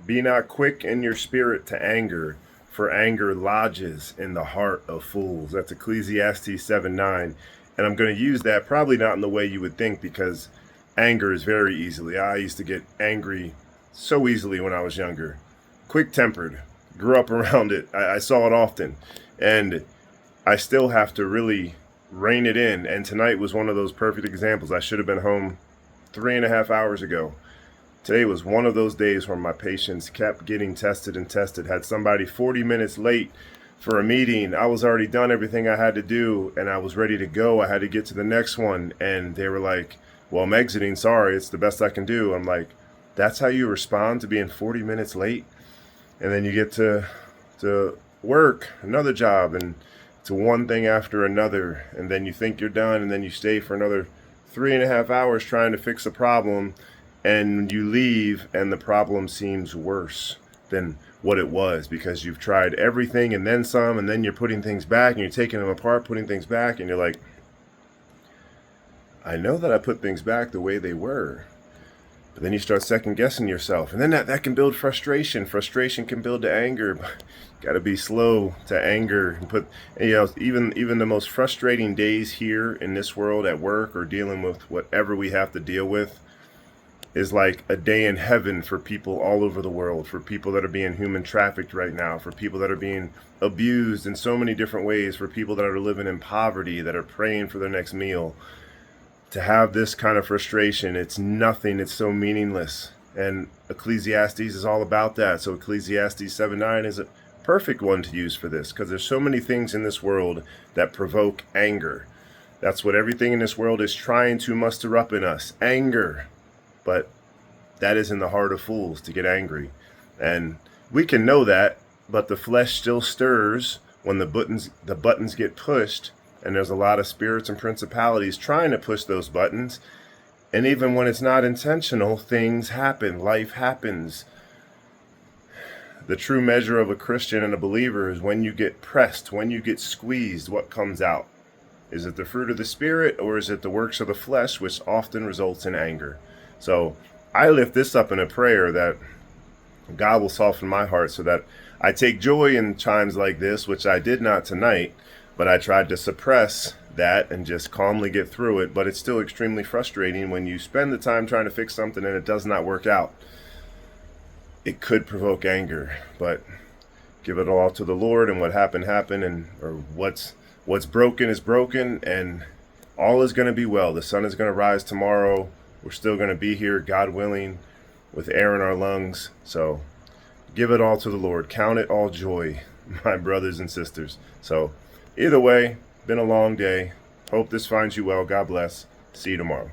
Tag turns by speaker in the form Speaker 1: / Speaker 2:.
Speaker 1: Be not quick in your spirit to anger, for anger lodges in the heart of fools. That's Ecclesiastes 7:9. And I'm going to use that probably not in the way you would think, because anger is very easily. I used to get angry so easily when I was younger. Quick tempered. Grew up around it. I saw it often. And I still have to really rein it in. And tonight was one of those perfect examples. I should have been home 3.5 hours ago. Today was one of those days where my patience kept getting tested and tested. Had somebody 40 minutes late for a meeting. I was already done everything I had to do and I was ready to go. I had to get to the next one. And they were like, well, I'm exiting. Sorry, it's the best I can do. I'm like, that's how you respond to being 40 minutes late? And then you get to work, another job, and to one thing after another. And then you think you're done, and then you stay for another 3.5 hours trying to fix a problem. And you leave and the problem seems worse than what it was, because you've tried everything and then some, and then you're putting things back and you're taking them apart, putting things back, and you're like, I know that I put things back the way they were. But then you start second guessing yourself, and then that can build frustration. Frustration can build to anger. Got to be slow to anger and put, even the most frustrating days here in this world at work or dealing with whatever we have to deal with is like a day in heaven for people all over the world, for people that are being human trafficked right now, for people that are being abused in so many different ways, for people that are living in poverty, that are praying for their next meal. To have this kind of frustration, it's nothing, it's so meaningless. And Ecclesiastes is all about that. So Ecclesiastes 7:9 is a perfect one to use for this, because there's so many things in this world that provoke anger. That's what everything in this world is trying to muster up in us, anger. But that is in the heart of fools, to get angry. And we can know that, but the flesh still stirs when the buttons get pushed, and there's a lot of spirits and principalities trying to push those buttons. And even when it's not intentional, things happen, life happens. The true measure of a Christian and a believer is when you get pressed, when you get squeezed, what comes out? Is it the fruit of the Spirit, or is it the works of the flesh, which often results in anger? So I lift this up in a prayer that God will soften my heart so that I take joy in times like this, which I did not tonight, but I tried to suppress that and just calmly get through it. But it's still extremely frustrating when you spend the time trying to fix something and it does not work out. It could provoke anger, but give it all to the Lord, and what happened, and or what's broken is broken, and all is going to be well. The sun is going to rise tomorrow. We're still going to be here, God willing, with air in our lungs. So give it all to the Lord. Count it all joy, my brothers and sisters. So either way, been a long day. Hope this finds you well. God bless. See you tomorrow.